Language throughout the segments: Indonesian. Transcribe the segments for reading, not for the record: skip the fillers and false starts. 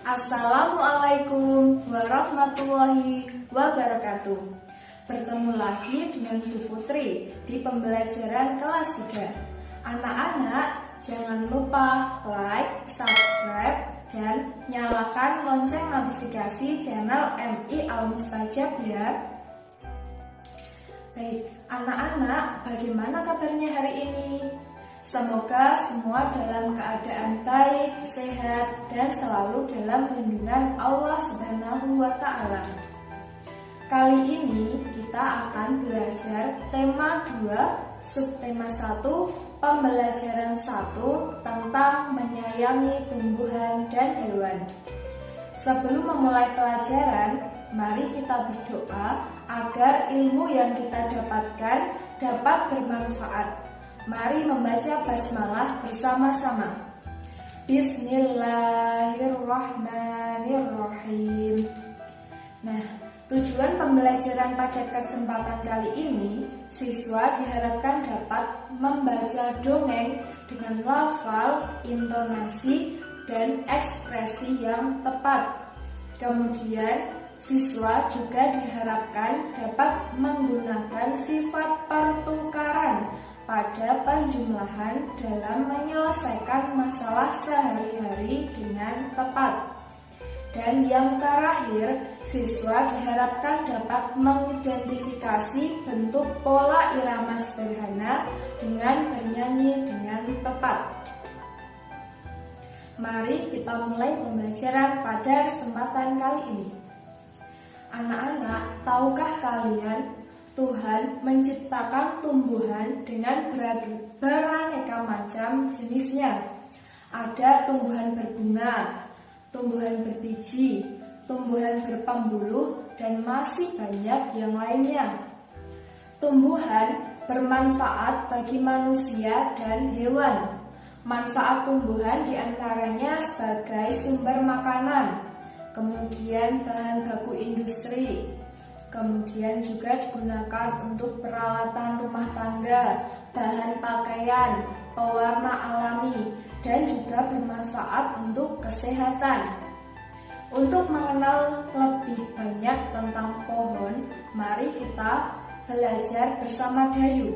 Assalamualaikum warahmatullahi wabarakatuh. Bertemu lagi dengan Bu Putri di pembelajaran kelas 3. Anak-anak, jangan lupa like, subscribe, dan nyalakan lonceng notifikasi channel MI Al-Mustajab ya. Baik, anak-anak, bagaimana kabarnya hari ini? Semoga semua dalam keadaan baik, sehat, dan selalu dalam lindungan Allah Subhanahu wa Ta'ala. Kali ini kita akan belajar tema 2, subtema 1, pembelajaran 1 tentang menyayangi tumbuhan dan hewan. Sebelum memulai pelajaran, mari kita berdoa agar ilmu yang kita dapatkan dapat bermanfaat. Mari membaca basmalah bersama-sama. Bismillahirrahmanirrahim. Nah, tujuan pembelajaran pada kesempatan kali ini, siswa diharapkan dapat membaca dongeng dengan lafal, intonasi, dan ekspresi yang tepat. Kemudian, siswa juga diharapkan dapat menggunakan sifat pertukaran pada penjumlahan dalam menyelesaikan masalah sehari-hari dengan tepat. Dan yang terakhir, siswa diharapkan dapat mengidentifikasi bentuk pola irama sederhana dengan bernyanyi dengan tepat. Mari kita mulai pembelajaran pada kesempatan kali ini. Anak-anak, tahukah kalian Tuhan menciptakan tumbuhan dengan beraneka macam jenisnya. Ada tumbuhan berbunga, tumbuhan berbiji, tumbuhan berpembuluh, dan masih banyak yang lainnya. Tumbuhan bermanfaat bagi manusia dan hewan. Manfaat tumbuhan diantaranya sebagai sumber makanan, kemudian bahan baku industri, kemudian juga digunakan untuk peralatan rumah tangga, bahan pakaian, pewarna alami, dan juga bermanfaat untuk kesehatan. Untuk mengenal lebih banyak tentang pohon, mari kita belajar bersama Dayu.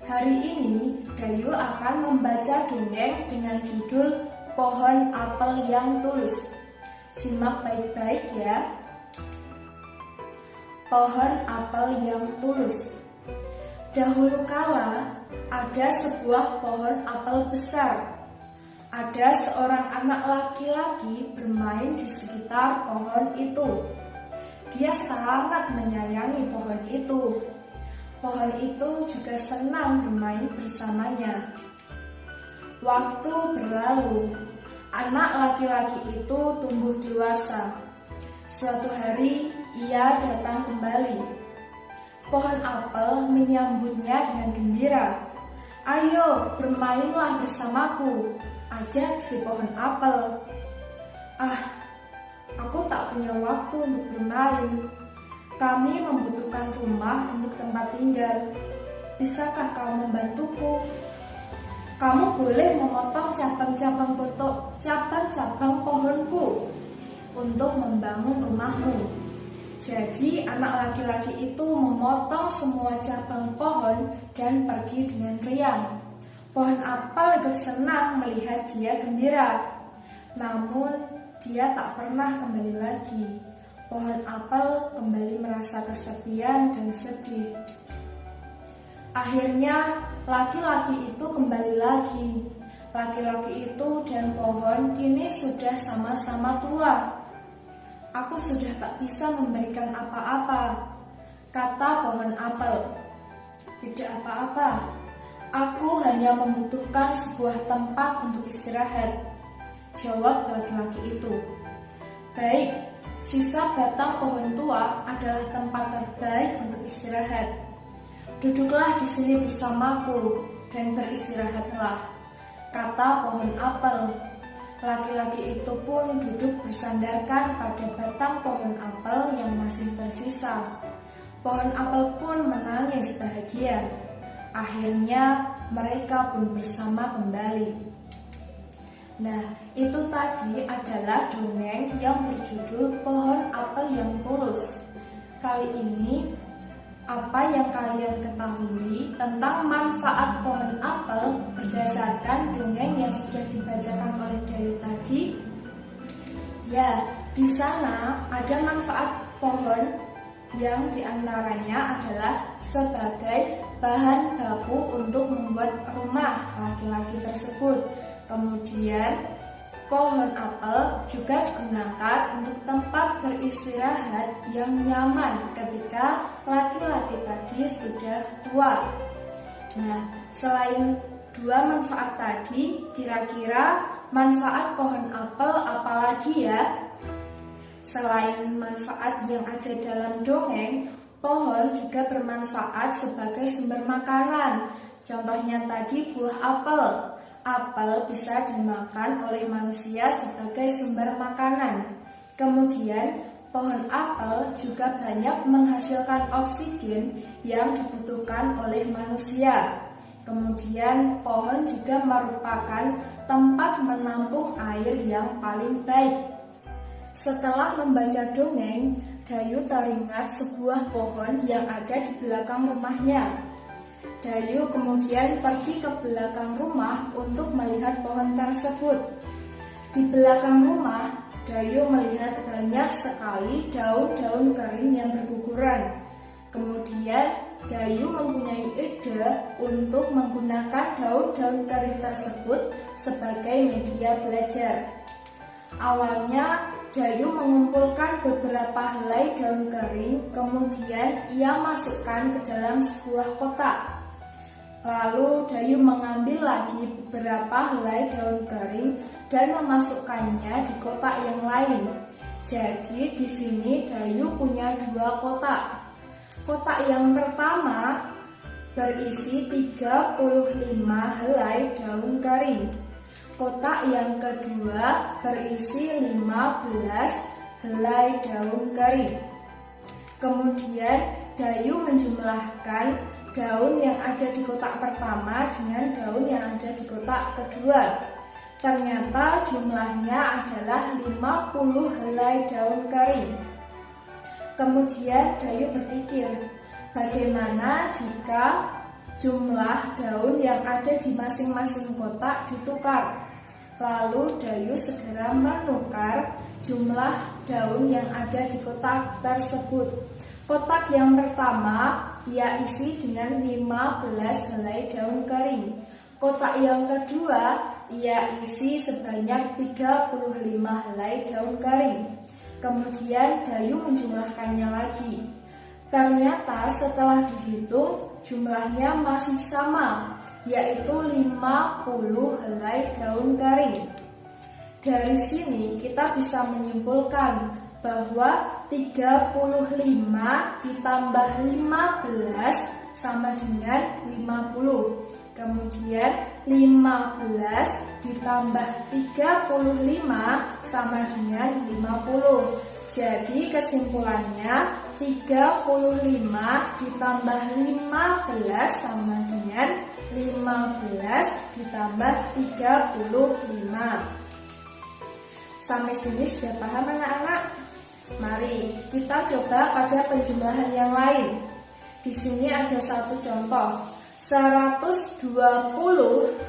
Hari ini, Dayu akan membaca dongeng dengan judul Pohon Apel yang Tulus. Simak baik-baik ya. Pohon apel yang tulus. Dahulu kala ada sebuah pohon apel besar. Ada seorang anak laki-laki bermain di sekitar pohon itu. Dia sangat menyayangi pohon itu. Pohon itu juga senang bermain bersamanya. Waktu berlalu, anak laki-laki itu tumbuh dewasa. Suatu hari, ia datang kembali. Pohon apel menyambutnya dengan gembira. "Ayo, bermainlah bersamaku," ajak si pohon apel. Aku tak punya waktu untuk bermain. Kami membutuhkan rumah untuk tempat tinggal. Bisakah kau membantuku? Kamu boleh memotong cabang-cabang pohonku untuk membangun rumahmu. Jadi anak laki-laki itu memotong semua cabang pohon dan pergi dengan riang. Pohon apel ikut senang melihat dia gembira. Namun dia tak pernah kembali lagi. Pohon apel kembali merasa kesepian dan sedih. Akhirnya laki-laki itu kembali lagi. Laki-laki itu dan pohon kini sudah sama-sama tua. "Aku sudah tak bisa memberikan apa-apa," kata pohon apel. "Tidak apa-apa, aku hanya membutuhkan sebuah tempat untuk istirahat," jawab laki-laki itu. "Baik, sisa batang pohon tua adalah tempat terbaik untuk istirahat. Duduklah di sini bersamaku dan beristirahatlah," kata pohon apel. Laki-laki itu pun duduk bersandarkan pada batang pohon apel yang masih tersisa. Pohon apel pun menangis bahagia. Akhirnya mereka pun bersama kembali. Nah, itu tadi adalah dongeng yang berjudul Pohon Apel yang Tulus. Kali ini, apa yang kalian ketahui tentang manfaat pohon apel berdasarkan dongeng yang sudah dibacakan oleh Dayu tadi? Ya, di sana ada manfaat pohon yang diantaranya adalah sebagai bahan baku untuk membuat rumah laki-laki tersebut. Kemudian pohon apel juga digunakan untuk tempat beristirahat yang nyaman ketika laki-laki tadi sudah tua. Nah, selain dua manfaat tadi, kira-kira manfaat pohon apel apalagi ya? Selain manfaat yang ada dalam dongeng, pohon juga bermanfaat sebagai sumber makanan. Contohnya tadi buah apel. Apel bisa dimakan oleh manusia sebagai sumber makanan. Kemudian, pohon apel juga banyak menghasilkan oksigen yang dibutuhkan oleh manusia. Kemudian, pohon juga merupakan tempat menampung air yang paling baik. Setelah membaca dongeng, Dayu teringat sebuah pohon yang ada di belakang rumahnya. Dayu kemudian pergi ke belakang rumah untuk melihat pohon tersebut. Di belakang rumah, Dayu melihat banyak sekali daun-daun kering yang berguguran. Kemudian, Dayu mempunyai ide untuk menggunakan daun-daun kering tersebut sebagai media belajar. Awalnya, Dayu mengumpulkan beberapa helai daun kering, kemudian ia masukkan ke dalam sebuah kotak. Lalu Dayu mengambil lagi beberapa helai daun kering dan memasukkannya di kotak yang lain. Jadi di sini Dayu punya dua kotak. Kotak yang pertama berisi 35 helai daun kering. Kotak yang kedua berisi 15 helai daun kering. Kemudian Dayu menjumlahkan daun yang ada di kotak pertama dengan daun yang ada di kotak kedua. Ternyata jumlahnya adalah 50 helai daun kering. Kemudian Dayu berpikir, bagaimana jika jumlah daun yang ada di masing-masing kotak ditukar? Lalu Dayu segera menukar jumlah daun yang ada di kotak tersebut. Kotak yang pertama ia isi dengan 15 helai daun kering. Kotak yang kedua ia isi sebanyak 35 helai daun kering. Kemudian Dayu menjumlahkannya lagi. Ternyata setelah dihitung jumlahnya masih sama, yaitu 50 helai daun kering. Dari sini kita bisa menyimpulkan bahwa 35 ditambah 15 sama dengan 50. Kemudian 15 ditambah 35 sama dengan 50. Jadi kesimpulannya 35 ditambah 15 sama dengan 15 ditambah 35. Sampai sini sudah paham anak-anak? Mari kita coba pada penjumlahan yang lain. Di sini ada satu contoh. 120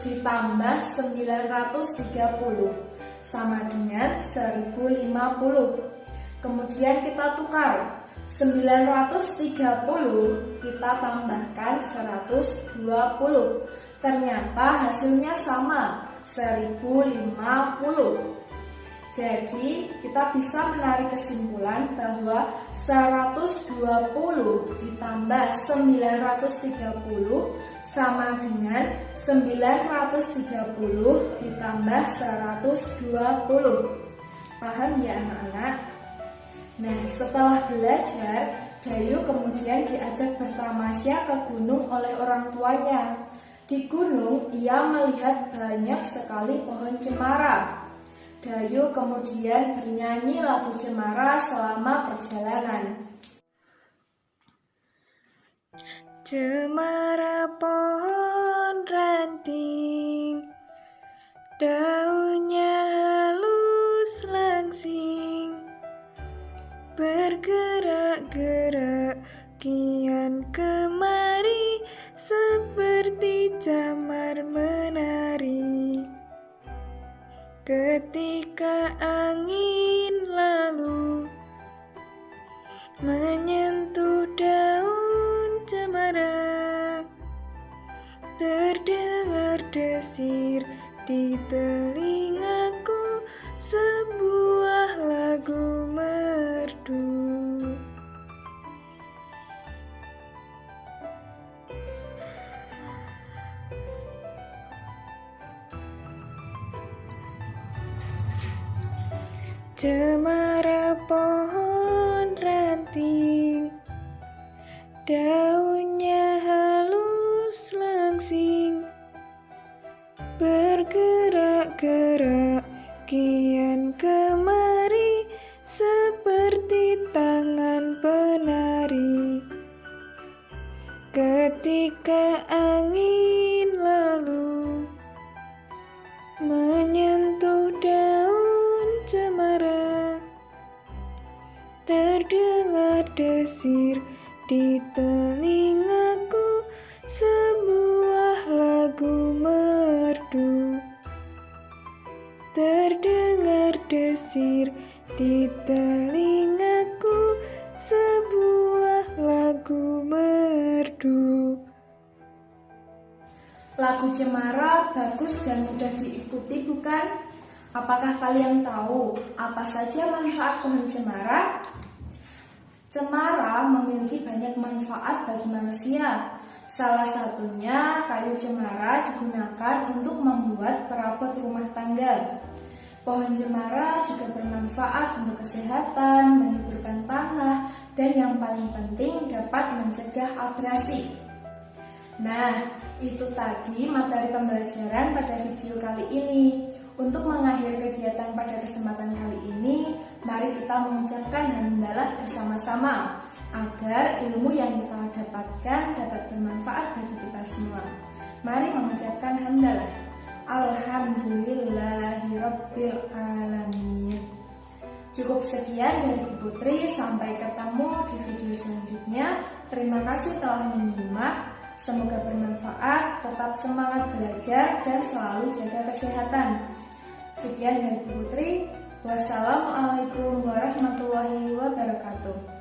ditambah 930 sama dengan 1050. Kemudian kita tukar. 930 kita tambahkan 120. Ternyata hasilnya sama, 1050. Jadi kita bisa menarik kesimpulan bahwa 120 ditambah 930 sama dengan 930 ditambah 120. Paham ya anak-anak? Nah, setelah belajar, Dayu kemudian diajak bertamasya ke gunung oleh orang tuanya. Di gunung, ia melihat banyak sekali pohon cemara. Dayu kemudian bernyanyi lagu cemara selama perjalanan. Cemara pohon ranting, daunnya bergerak-gerak kian kemari seperti camar menari. Ketika angin lalu menyentuh daun cemara, terdengar desir di telingaku sebuah lagu merdu. Cemara pohon ranting, daunnya halus langsing, bergerak-gerak kian kemari seperti tangan penari. Ketika angin lalu menyentuh daun cemara, terdengar desir di telingaku sebuah lagu merdu. Terdengar desir di telingaku sebuah lagu merdu. Lagu Cemara bagus dan mudah diikuti, bukan? Apakah kalian tahu apa saja manfaat pohon cemara? Cemara memiliki banyak manfaat bagi manusia. Salah satunya, kayu cemara digunakan untuk membuat perabot rumah tangga. Pohon cemara juga bermanfaat untuk kesehatan, menyuburkan tanah, dan yang paling penting dapat mencegah abrasi. Nah, itu tadi materi pembelajaran pada video kali ini. Untuk mengakhiri kegiatan pada kesempatan kali ini, mari kita mengucapkan hamdalah bersama-sama agar ilmu yang kita dapatkan dapat bermanfaat bagi kita semua. Mari mengucapkan hamdalah. Alhamdulillahirabbil alamin. Cukup sekian dari Bu Putri, sampai ketemu di video selanjutnya. Terima kasih telah menyimak. Semoga bermanfaat, tetap semangat belajar dan selalu jaga kesehatan. Sekian dari Bu Putri. Wassalamualaikum warahmatullahi wabarakatuh.